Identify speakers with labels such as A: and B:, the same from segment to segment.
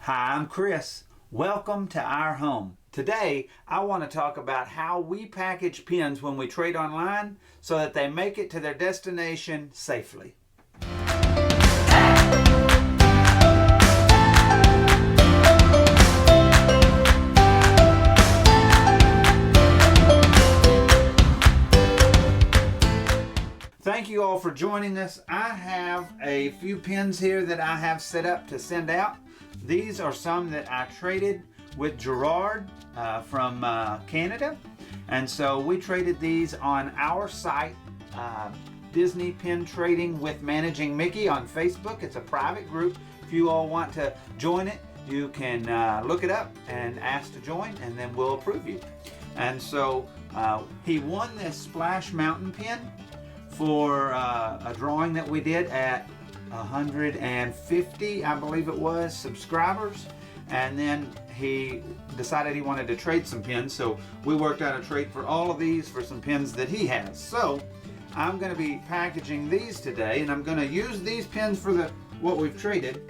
A: Hi, I'm Chris. Welcome to our home. Today, I want to talk about how we package pins when we trade online so that they make it to their destination safely. Thank you all for joining us. I have a few pins here that I have set up to send out. These are some that I traded with Gerard from Canada. And so we traded these on our site, Disney Pin Trading with Managing Mickey on Facebook. It's a private group. If you all want to join it, you can look it up and ask to join, and then we'll approve you. And so he won this Splash Mountain pin for a drawing that we did at 150, I believe it was, subscribers. And then he decided he wanted to trade some pins, so we worked out a trade for all of these for some pins that he has. So I'm going to be packaging these today, and I'm going to use these pins for what we've traded,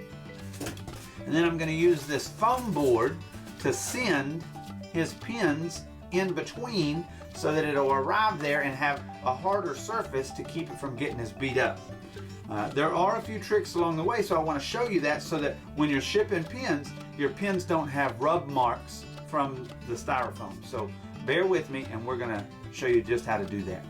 A: and then I'm going to use this foam board to send his pins in between so that it'll arrive there and have a harder surface to keep it from getting as beat up. There are a few tricks along the way, so I want to show you that so that when you're shipping pins, your pins don't have rub marks from the styrofoam. So bear with me, and we're going to show you just how to do that.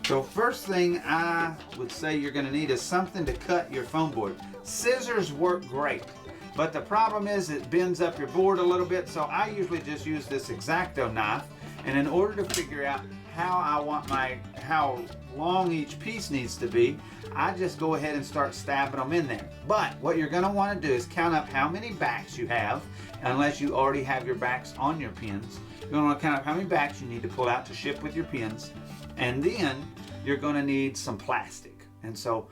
A: So first thing I would say you're going to need is something to cut your foam board. Scissors work great, but the problem is it bends up your board a little bit, so I usually just use this X-Acto knife. And in order to figure out how long each piece needs to be, I just go ahead and start stabbing them in there. But what you're going to want to do is count up how many backs you have, unless you already have your backs on your pins. You're going to want to count up how many backs you need to pull out to ship with your pins. And then you're going to need some plastic. And so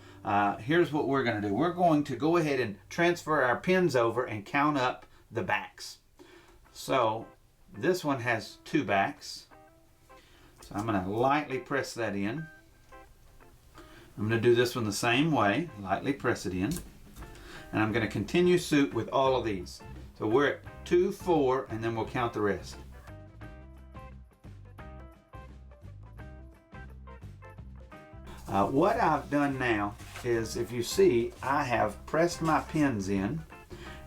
A: here's what we're going to do. We're going to go ahead and transfer our pins over and count up the backs. So this one has 2 backs. So I'm going to lightly press that in. I'm going to do this one the same way, lightly press it in. And I'm going to continue suit with all of these. So we're at 2, 4, and then we'll count the rest. What I've done now is, if you see, I have pressed my pins in,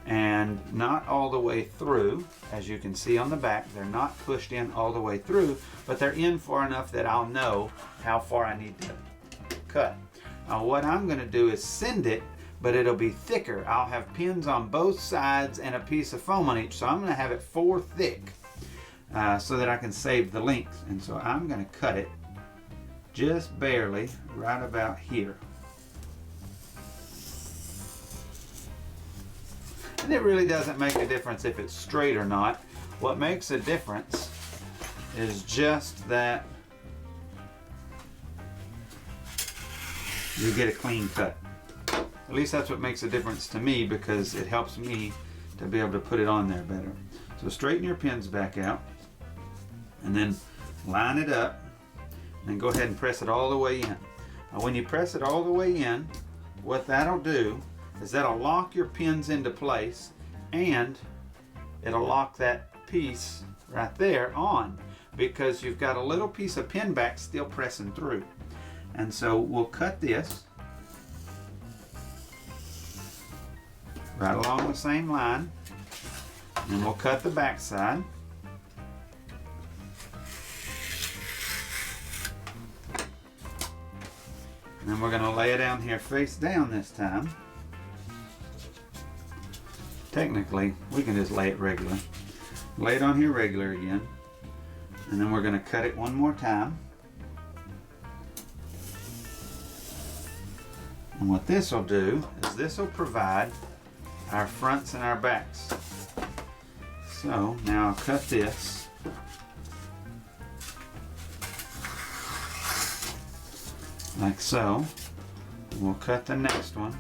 A: and not all the way through. As you can see on the back, they're not pushed in all the way through, but they're in far enough that I'll know how far I need to cut. Now what I'm going to do is send it, but it'll be thicker. I'll have pins on both sides and a piece of foam on each, so I'm going to have it 4 thick so that I can save the length. And so I'm going to cut it just barely right about here. And it really doesn't make a difference if it's straight or not. What makes a difference is just that you get a clean cut. At least that's what makes a difference to me, because it helps me to be able to put it on there better. So straighten your pins back out, and then line it up, and then go ahead and press it all the way in. Now when you press it all the way in, what that'll do is that'll lock your pins into place, and it'll lock that piece right there on, because you've got a little piece of pin back still pressing through. And so we'll cut this right along the same line, and we'll cut the back side. And then we're going to lay it down here face down this time. Technically, we can just lay it regular. Lay it on here regular again. And then we're going to cut it one more time. And what this will do is this will provide our fronts and our backs. So now I'll cut this. Like so. And we'll cut the next one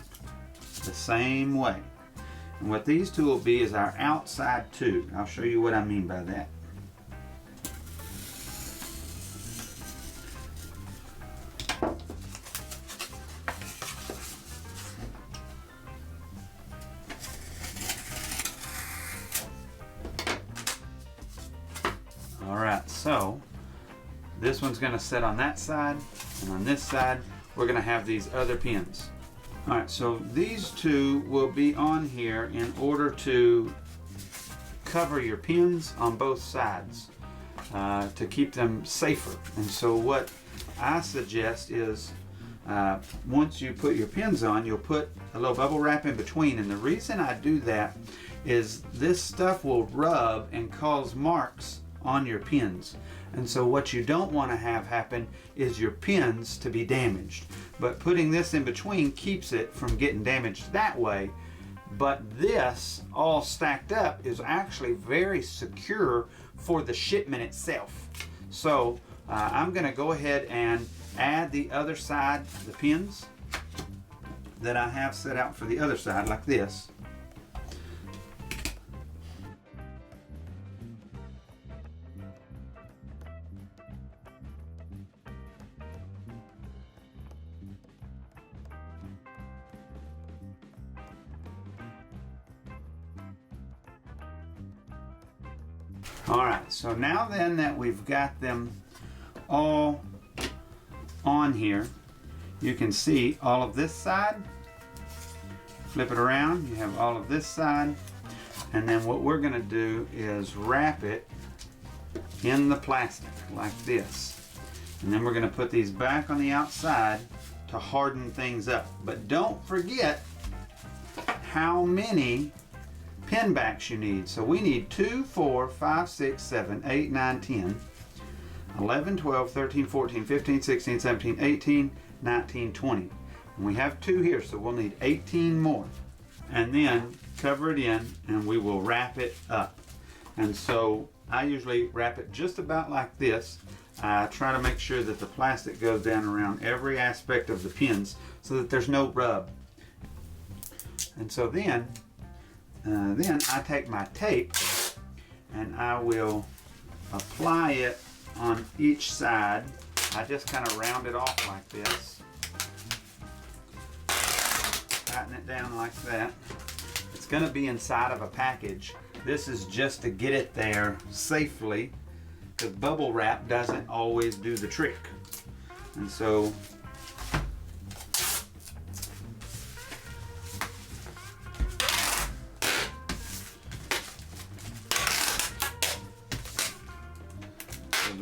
A: the same way. And what these two will be is our outside tube. I'll show you what I mean by that. All right, so this one's going to sit on that side, and on this side we're going to have these other pins. All right, so these two will be on here in order to cover your pins on both sides to keep them safer. And so what I suggest is once you put your pins on, you'll put a little bubble wrap in between. And the reason I do that is this stuff will rub and cause marks on your pins. And so what you don't want to have happen is your pins to be damaged. But putting this in between keeps it from getting damaged that way. But this all stacked up is actually very secure for the shipment itself. So I'm going to go ahead and add the other side, the pins that I have set out for the other side like this. All right, so now then that we've got them all on here, you can see all of this side. Flip it around, you have all of this side, and then what we're going to do is wrap it in the plastic like this. And then we're going to put these back on the outside to harden things up. But don't forget how many pin backs you need. So we need 2, 4, 5, 6, 7, 8, 9, 10, 11, 12, 13, 14, 15, 16, 17, 18, 19, 20. And we have 2 here, so we'll need 18 more. And then cover it in and we will wrap it up. And so I usually wrap it just about like this. I try to make sure that the plastic goes down around every aspect of the pins so that there's no rub. And so then I take my tape and I will apply it on each side. I just kind of round it off like this. Tighten it down like that. It's going to be inside of a package. This is just to get it there safely, because bubble wrap doesn't always do the trick. And so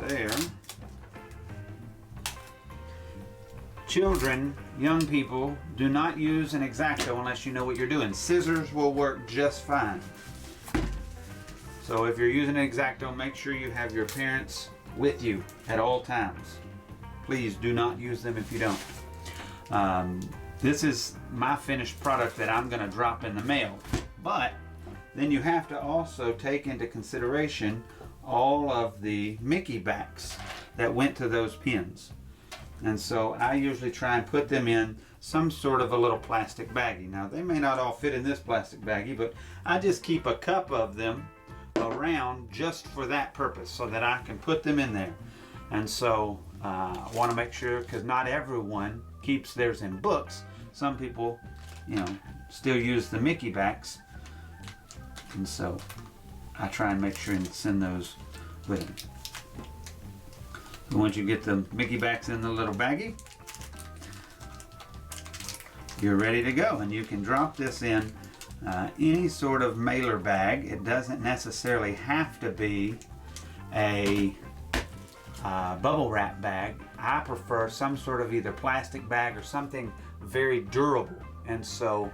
A: there. Children, young people, do not use an X-Acto unless you know what you're doing. Scissors will work just fine. So if you're using an X-Acto, make sure you have your parents with you at all times. Please do not use them if you don't. This is my finished product that I'm going to drop in the mail. But then you have to also take into consideration all of the Mickey backs that went to those pins. And so I usually try and put them in some sort of a little plastic baggie. Now they may not all fit in this plastic baggie, but I just keep a cup of them around just for that purpose so that I can put them in there. And so I want to make sure, because not everyone keeps theirs in books. Some people, still use the Mickey backs. And so I try and make sure and send those with them. So once you get the Mickey backs in the little baggie, you're ready to go. And you can drop this in any sort of mailer bag. It doesn't necessarily have to be a bubble wrap bag. I prefer some sort of either plastic bag or something very durable. And so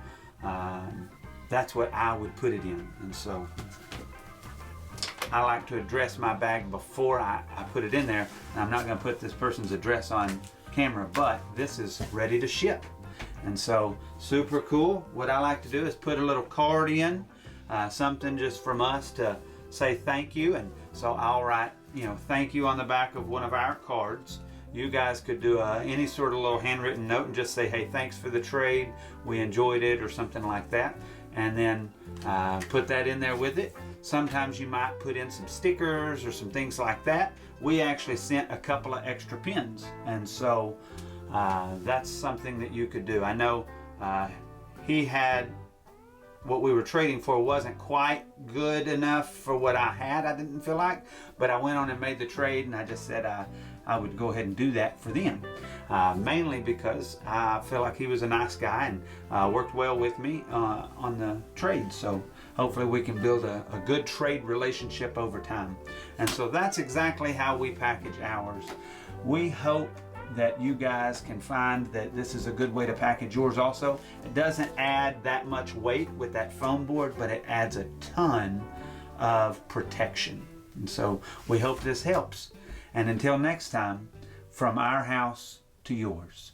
A: that's what I would put it in. And so I like to address my bag before I put it in there. And I'm not going to put this person's address on camera, but this is ready to ship. And so super cool. What I like to do is put a little card in, something just from us to say thank you. And so I'll write, thank you on the back of one of our cards. You guys could do any sort of little handwritten note and just say, hey, thanks for the trade. We enjoyed it, or something like that. And then put that in there with it. Sometimes you might put in some stickers or some things like that. We actually sent a couple of extra pins, and so that's something that you could do. I know he had what we were trading for wasn't quite good enough for what I had, I didn't feel like, but I went on and made the trade, and I just said I would go ahead and do that for them, mainly because I feel like he was a nice guy and worked well with me on the trade. So hopefully we can build a good trade relationship over time. And so that's exactly how we package ours. We hope that you guys can find that this is a good way to package yours also. It doesn't add that much weight with that foam board, but it adds a ton of protection. And so we hope this helps. And until next time, from our house to yours.